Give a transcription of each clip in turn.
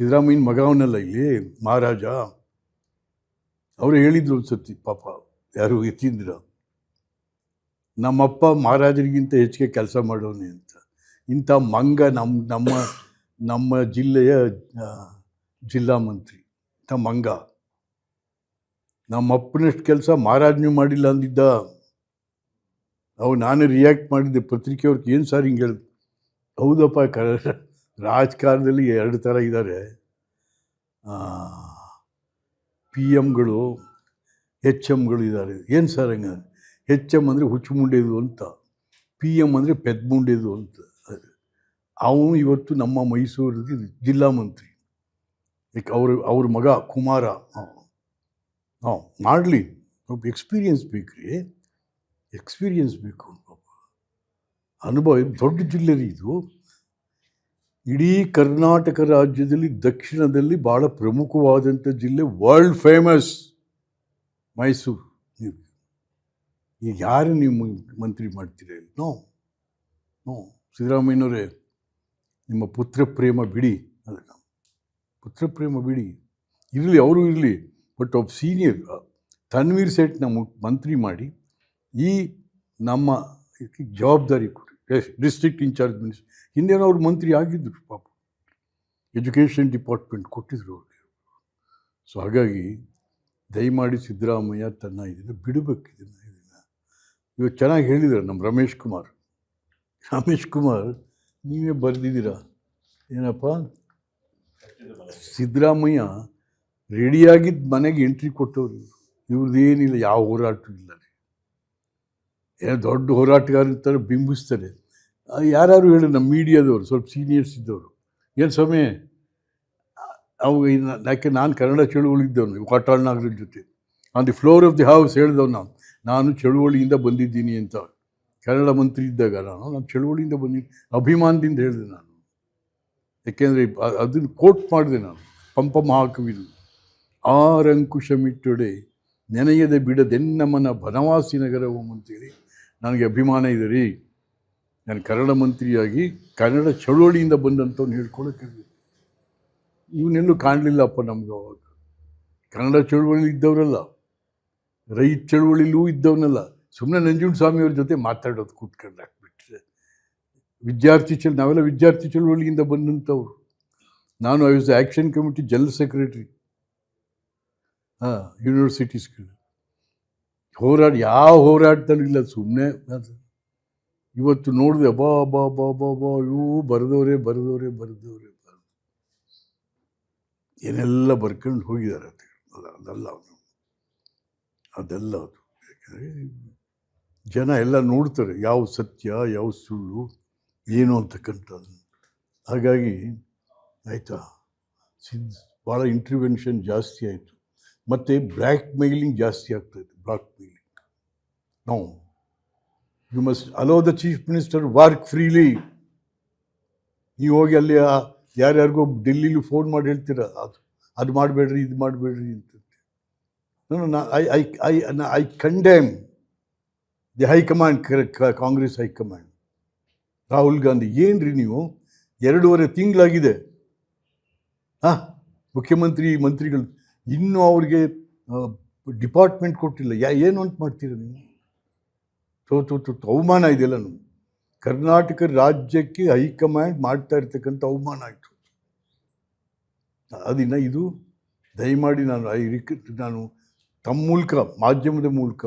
ಸಿದ್ದರಾಮಯ್ಯನ ಮಗ ಅವನಲ್ಲ ಇಲ್ಲಿ ಮಹಾರಾಜ. ಅವರು ಹೇಳಿದ್ರು ಅನ್ಸತ್ತಿ ಪಾಪ, ಯಾರು ಯತೀಂದ್ರ, ನಮ್ಮಪ್ಪ ಮಹಾರಾಜರಿಗಿಂತ ಹೆಚ್ಚಿಗೆ ಕೆಲಸ ಮಾಡೋನೆ ಅಂತ. ಇಂಥ ಮಂಗ ನಮ್ಮ ಜಿಲ್ಲೆಯ ಜಿಲ್ಲಾ ಮಂತ್ರಿ, ಇಂಥ ಮಂಗ. ನಮ್ಮಪ್ಪನಷ್ಟು ಕೆಲಸ ಮಹಾರಾಜನೂ ಮಾಡಿಲ್ಲ ಅಂದಿದ್ದ. ನಾನು ರಿಯಾಕ್ಟ್ ಮಾಡಿದ್ದೆ ಪತ್ರಿಕೆಯವ್ರಿಗೆ, ಏನು ಸರ್ ಹಿಂಗೆ ಹೇಳಿದ್ರು. ಹೌದಪ್ಪ, ರಾಜಕಾರಣದಲ್ಲಿ 2 ಥರ ಇದ್ದಾರೆ, PM ಗಳು, HMಗಳು ಇದ್ದಾರೆ. ಏನು ಸರ್ ಹಂಗೆ? HM ಅಂದರೆ ಹುಚ್ಚು ಮುಂಡೆದು ಅಂತ, PM ಅಂದರೆ ಪೆದ್ ಮುಂಡೆದು ಅಂತ. ಅವನು ಇವತ್ತು ನಮ್ಮ ಮೈಸೂರಿಗೆ ಜಿಲ್ಲಾ ಮಂತ್ರಿ. ಅವ್ರ ಮಗ ಕುಮಾರ. ಮಾಡಲಿ, ಎಕ್ಸ್ಪೀರಿಯನ್ಸ್ ಬೇಕು ರೀ, ಎಕ್ಸ್ಪೀರಿಯನ್ಸ್ ಬೇಕು, ಅನುಭವ. ದೊಡ್ಡ ಜಿಲ್ಲೆ ರೀ ಇದು. ಇಡೀ ಕರ್ನಾಟಕ ರಾಜ್ಯದಲ್ಲಿ ದಕ್ಷಿಣದಲ್ಲಿ ಭಾಳ ಪ್ರಮುಖವಾದಂಥ ಜಿಲ್ಲೆ, ವರ್ಲ್ಡ್ ಫೇಮಸ್ ಮೈಸೂರು. ಈಗ ಯಾರು ನೀವು ಮಂತ್ರಿ ಮಾಡ್ತೀರ? No no. ಸಿದ್ದರಾಮಯ್ಯನವರೇ, ನಿಮ್ಮ ಪುತ್ರ ಪ್ರೇಮ ಬಿಡಿ, ಅದನ್ನು ಪುತ್ರ ಪ್ರೇಮ ಬಿಡಿ, ಇರಲಿ, ಅವರು ಇರಲಿ. ಬಟ್ ಒಬ್ಬ ಸೀನಿಯರ್ ತನ್ವೀರ್ ಸೇಠ್ನ ಮಂತ್ರಿ ಮಾಡಿ ಈ ನಮ್ಮ ಜವಾಬ್ದಾರಿ ಕೊಡಿ. ಡಿಸ್ಟ್ರಿಕ್ಟ್ ಇನ್ಚಾರ್ಜ್ ಮಿನಿಸ್ಟರ್, ಹಿಂದೇನೋ ಅವ್ರು ಮಂತ್ರಿ ಆಗಿದ್ದರು ಪಾಪ, ಎಜುಕೇಷನ್ ಡಿಪಾರ್ಟ್ಮೆಂಟ್ ಕೊಟ್ಟಿದ್ರು ಅವ್ರಿಗೆ. ಸೊ ಹಾಗಾಗಿ ದಯಮಾಡಿ ಸಿದ್ದರಾಮಯ್ಯ ತನ್ನ ಇದನ್ನು ಬಿಡಬೇಕು. ಇವತ್ತು ಚೆನ್ನಾಗಿ ಹೇಳಿದ್ದಾರೆ ನಮ್ಮ ರಮೇಶ್ ಕುಮಾರ್, ನೀವೇ ಬರೆದಿದ್ದೀರಾ ಏನಪ್ಪ, ಸಿದ್ದರಾಮಯ್ಯ ರೆಡಿಯಾಗಿದ್ದ ಮನೆಗೆ ಎಂಟ್ರಿ ಕೊಟ್ಟವ್ರು. ಇವ್ರದ್ದೇನಿಲ್ಲ, ಯಾವ ಹೋರಾಟ ಇಲ್ಲ ರೀ. ಏನೋ ದೊಡ್ಡ ಹೋರಾಟಗಾರ ಥರ ಬಿಂಬಿಸ್ತಾರೆ. ಯಾರು ಹೇಳಿ, ನಮ್ಮ ಮೀಡಿಯಾದವರು ಸ್ವಲ್ಪ ಸೀನಿಯರ್ಸ್ ಇದ್ದವರು, ಏನು ಸಮಯ ಅವಾಗ ಯಾಕೆ ನಾನು ಕನ್ನಡ ಚಳುವಳಿದ್ದವನು ವಾಟಾಳ್ ನಾಗರ ಜೊತೆ on the floor of the house ಹೇಳಿದವ್ ನಾನು ಚಳುವಳಿಯಿಂದ ಬಂದಿದ್ದೀನಿ ಅಂತ. ಕನ್ನಡ ಮಂತ್ರಿ ಇದ್ದಾಗ ನಾನು ಚಳುವಳಿಯಿಂದ ಬಂದಿದ್ದೀನಿ ಅಭಿಮಾನದಿಂದ ಹೇಳಿದೆ ನಾನು. ಯಾಕೆಂದರೆ ಅದನ್ನು ಕೋಟ್ ಮಾಡಿದೆ ನಾನು, ಪಂಪ ಮಹಾಕವಿದು. ಆರಂಕುಶಮಿಟ್ಟೊಡೆ ನೆನೆಯದೆ ಬಿಡದೆನ್ನಮನ ಬನವಾಸಿ ನಗರವು ಅಂತೇಳಿ ನನಗೆ ಅಭಿಮಾನ ಇದೆ ರೀ. ನಾನು ಕನ್ನಡ ಮಂತ್ರಿಯಾಗಿ ಕನ್ನಡ ಚಳುವಳಿಯಿಂದ ಬಂದಂಥವ್ನು ಹೇಳ್ಕೊಳ್ಳೋಕೆ ಇವನ್ನೆಲ್ಲೂ ಕಾಣಲಿಲ್ಲಪ್ಪ ನಮ್ಗೆ. ಅವಾಗ ಕನ್ನಡ ಚಳುವಳಿ ಇದ್ದವರಲ್ಲ, ರೈತ ಚಳುವಳಿಲೂ ಇದ್ದವನಲ್ಲ. ಸುಮ್ಮನೆ ನಂಜುಂಡಸ್ವಾಮಿಯವ್ರ ಜೊತೆ ಮಾತಾಡೋದು ಕೂತ್ಕೊಂಡು ಹಾಕ್ಬಿಟ್ರೆ. ನಾವೆಲ್ಲ ವಿದ್ಯಾರ್ಥಿ ಚಳುವಳಿಯಿಂದ ಬಂದಂಥವ್ರು. ನಾನು I was action committee general secretary ಯೂನಿವರ್ಸಿಟೀಸ್ಗಳು. ಯಾವ ಹೋರಾಟದಲ್ಲೂ ಇಲ್ಲ, ಸುಮ್ಮನೆ ಅದು. ಇವತ್ತು ನೋಡಿದೆ ಬಾ ಇವು ಬರೆದವರೇ ಏನೆಲ್ಲ ಬರ್ಕೊಂಡು ಹೋಗಿದ್ದಾರೆ ಅಂತ. ಅದೆಲ್ಲ ಅದು. ಯಾಕಂದರೆ ಜನ ಎಲ್ಲ ನೋಡ್ತಾರೆ ಯಾವ ಸತ್ಯ ಯಾವ ಸುಳ್ಳು ಏನು ಅಂತಕ್ಕಂಥದ್ದು. ಹಾಗಾಗಿ ಆಯಿತಾ, ಭಾಳ ಇಂಟರ್ವೆನ್ಷನ್ ಜಾಸ್ತಿ ಆಯಿತು. ಮತ್ತು ಬ್ಲ್ಯಾಕ್ ಮೇಲಿಂಗ್ ಜಾಸ್ತಿ ಆಗ್ತಾಯಿತ್ತು. Blackmailing no, you must allow the chief minister work freely. ನೀವು ಹೋಗಿ ಅಲ್ಲಿ ಯಾರ್ಯಾರಿಗೋ ಡೆಲ್ಲಿಲಿ ಫೋನ್ ಮಾಡಿ ಹೇಳ್ತೀರ, ಅದು ಮಾಡಬೇಡ್ರಿ ಇದು ಮಾಡಬೇಡ್ರಿ ಅಂತ. I condemn the high command, Congress high command. Rahul Gandhi, ಏನ್ರಿ ನೀವು 2.5 ತಿಂಗಳಾಗಿದೆ ಮಂತ್ರಿಗಳು ಇನ್ನೂ ಅವ್ರಿಗೆ ಡಿಪಾರ್ಟ್ಮೆಂಟ್ ಕೊಟ್ಟಿಲ್ಲ. ಏನು ಅಂತ ಮಾಡ್ತೀರ ನೀವು? ಅವಮಾನ ಇದೆಯಲ್ಲ. ನಾವು ಕರ್ನಾಟಕ ರಾಜ್ಯಕ್ಕೆ ಹೈಕಮಾಂಡ್ ಮಾಡ್ತಾ ಇರ್ತಕ್ಕಂಥ ಅವಮಾನ ಆಯಿತು. ಅದನ್ನು ಇದು ದಯಮಾಡಿ ನಾನು ತಮ್ಮ ಮೂಲಕ, ಮಾಧ್ಯಮದ ಮೂಲಕ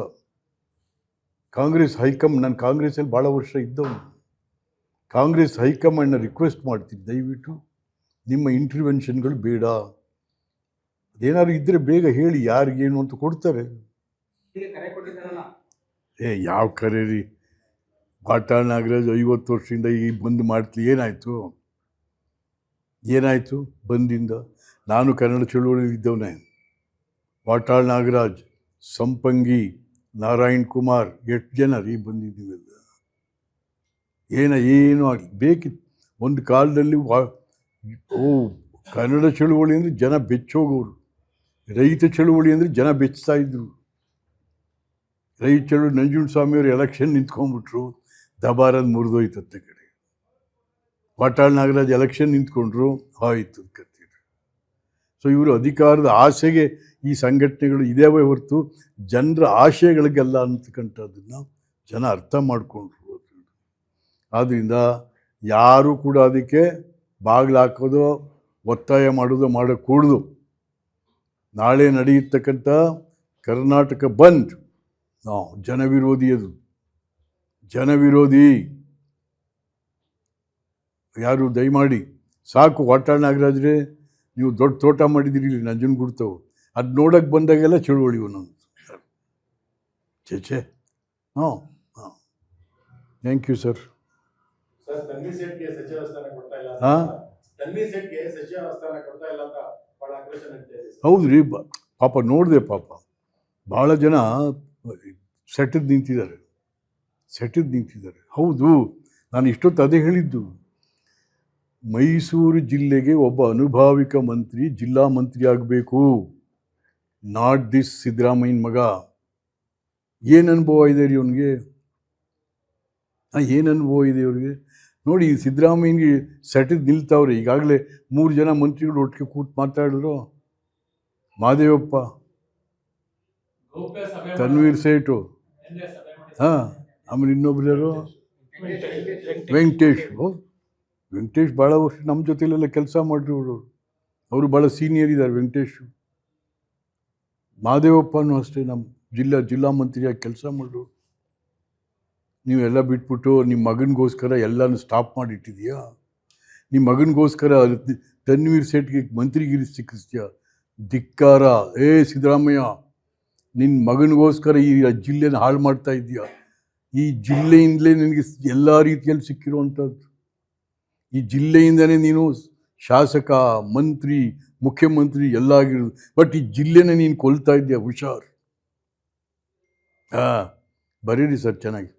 ನಾನು ಕಾಂಗ್ರೆಸ್ಸಲ್ಲಿ ಭಾಳ ವರ್ಷ ಇದ್ದವನು. ಕಾಂಗ್ರೆಸ್ ಹೈಕಮಾಂಡ್ನ ರಿಕ್ವೆಸ್ಟ್ ಮಾಡ್ತೀನಿ, ದಯವಿಟ್ಟು ನಿಮ್ಮ ಇಂಟರ್ವೆನ್ಷನ್ಗಳು ಬೇಡ. ಅದೇನಾದ್ರು ಇದ್ದರೆ ಬೇಗ ಹೇಳಿ, ಯಾರಿಗೇನು ಅಂತ ಕೊಡ್ತಾರೆ. ಯಾವ ಕರೆ ರೀ? ವಾಟಾಳ್ ನಾಗರಾಜ್ 50 ವರ್ಷದಿಂದ ಈಗ ಬಂದು ಮಾಡ್ತೀವಿ. ಏನಾಯಿತು ಬಂದಿಂದ? ನಾನು ಕನ್ನಡ ಚಳುವಳಿ ಇದ್ದವನೇ. ವಾಟಾಳ್ ನಾಗರಾಜ್, ಸಂಪಂಗಿ, ನಾರಾಯಣ್ ಕುಮಾರ್, ಎಷ್ಟು ಜನ ರೀ ಬಂದಿದ್ದೀವೆಲ್ಲ. ಏನು ಆಗಲಿ ಬೇಕಿತ್ತು. ಒಂದು ಕಾಲದಲ್ಲಿ ಕನ್ನಡ ಚಳುವಳಿ ಅಂದರೆ ಜನ ಬೆಚ್ಚೋಗೋರು. ರೈತ ಚಳುವಳಿ ಅಂದರೆ ಜನ ಬೆಚ್ತಾಯಿದ್ರು. ರೈತ ಚಳುವಳಿ ನಂಜುಂಡಸ್ವಾಮಿಯವರು ಎಲೆಕ್ಷನ್ ನಿಂತ್ಕೊಂಡ್ಬಿಟ್ರು, ದಬಾರದು ಮುರಿದೋಯ್ತತ್ತೆ ಕಡೆ. ವಾಟಾಳ್ ನಾಗರಾಜ್ ಎಲೆಕ್ಷನ್ ನಿಂತ್ಕೊಂಡ್ರು, ಆಯಿತು ಕತ್ತೀರಿ. ಸೊ ಇವರು ಅಧಿಕಾರದ ಆಸೆಗೆ ಈ ಸಂಘಟನೆಗಳು ಇದೇವೇ ಹೊರತು ಜನರ ಆಶಯಗಳಿಗೆಲ್ಲ ಅಂತಕ್ಕಂಥದ್ದನ್ನು ಜನ ಅರ್ಥ ಮಾಡಿಕೊಂಡ್ರು. ಆದ್ದರಿಂದ ಯಾರೂ ಕೂಡ ಅದಕ್ಕೆ ಬಾಗಿಲು ಹಾಕೋದು, ಒತ್ತಾಯ ಮಾಡೋದು ಮಾಡக்கூಡದು. ನಾಳೆ ನಡೆಯತಕ್ಕಂಥ ಕರ್ನಾಟಕ ಬಂದ್ ಜನವಿರೋಧಿ, ಅದು ಜನವಿರೋಧಿ. ಯಾರು ದಯಮಾಡಿ ಸಾಕು, ವಾಟಾಳ್ ನಾಗರಾಜ್ರೆ ನೀವು ದೊಡ್ಡ ತೋಟ ಮಾಡಿದಿರಿ ಇಲ್ಲಿ ನಂಜನಗೂಡ್ತವು, ಅದು ನೋಡೋಕ್ಕೆ ಬಂದಾಗೆಲ್ಲ ಚಳುವಳಿ ಒಂದೊಂದು ಚೇಚೆ. ಹಾಂ ಥ್ಯಾಂಕ್ ಯು ಸರ್. ಹಾಂ ಹೌದು ರೀ, ಪಾಪ ನೋಡಿದೆ, ಪಾಪ ಭಾಳ ಜನ ಸೆಟೆದು ನಿಂತಿದ್ದಾರೆ. ಹೌದು, ನಾನು ಇಷ್ಟೊತ್ತು ಅದೇ ಹೇಳಿದ್ದು. ಮೈಸೂರು ಜಿಲ್ಲೆಗೆ ಒಬ್ಬ ಅನುಭಾವಿಕ ಮಂತ್ರಿ ಜಿಲ್ಲಾ ಮಂತ್ರಿ ಆಗಬೇಕು, ನಾಟ್ ದಿಸ್ ಸಿದ್ದರಾಮಯ್ಯನ ಮಗ. ಏನು ಅನುಭವ ಇದೆ ರೀ ಅವನಿಗೆ? ಏನು ಅನುಭವ ಇದೆ ಅವ್ರಿಗೆ? ನೋಡಿ, ಸಿದ್ದರಾಮಯ್ಯನಿಗೆ ಸೆಟೆದು ನಿಲ್ತಾವ್ರೆ. ಈಗಾಗಲೇ 3 ಜನ ಮಂತ್ರಿಗಳು ಒಟ್ಟಿಗೆ ಕೂತು ಮಾತಾಡಿದ್ರು. ಮಾದೇವಪ್ಪ, ತನ್ವೀರ್ ಸೇಠು, ಹಾಂ, ಆಮೇಲೆ ಇನ್ನೊಬ್ರು ಯಾರು, ವೆಂಕಟೇಶ್ ಭಾಳ ವರ್ಷ ನಮ್ಮ ಜೊತೆಲೆಲ್ಲ ಕೆಲಸ ಮಾಡಿರೋರು. ಅವರು ಭಾಳ ಸೀನಿಯರ್ ಇದ್ದಾರೆ ವೆಂಕಟೇಶು. ಮಾದೇವಪ್ಪನೂ ಅಷ್ಟೇ ನಮ್ಮ ಜಿಲ್ಲಾ ಮಂತ್ರಿಯಾಗಿ ಕೆಲಸ ಮಾಡೋರು. ನೀವೆಲ್ಲ ಬಿಟ್ಬಿಟ್ಟು ನಿಮ್ಮ ಮಗನಿಗೋಸ್ಕರ ಎಲ್ಲನೂ ಸ್ಟಾಪ್ ಮಾಡಿಟ್ಟಿದೆಯಾ? ನಿಮ್ಮ ಮಗನಿಗೋಸ್ಕರ ತನ್ವೀರ್ ಸೇಠ್ಗೆ ಮಂತ್ರಿಗಿರಿ ಸಿಕ್ಕಿಸ್ತೀಯ? ಧಿಕ್ಕಾರ. ಸಿದ್ದರಾಮಯ್ಯ, ನಿನ್ನ ಮಗನಿಗೋಸ್ಕರ ಈ ಜಿಲ್ಲೆನ ಹಾಳು ಮಾಡ್ತಾ ಇದೆಯಾ? ಈ ಜಿಲ್ಲೆಯಿಂದಲೇ ನಿನಗೆ ಎಲ್ಲ ರೀತಿಯಲ್ಲಿ ಸಿಕ್ಕಿರುವಂಥದ್ದು. ಈ ಜಿಲ್ಲೆಯಿಂದನೇ ನೀನು ಶಾಸಕ, ಮಂತ್ರಿ, ಮುಖ್ಯಮಂತ್ರಿ ಎಲ್ಲ ಆಗಿರೋದು. ಬಟ್ ಈ ಜಿಲ್ಲೆನೇ ನೀನು ಕೊಲ್ತಾ ಇದೆಯಾ, ಹುಷಾರ್. ಬರೀರಿ ಸರ್ ಚೆನ್ನಾಗಿ.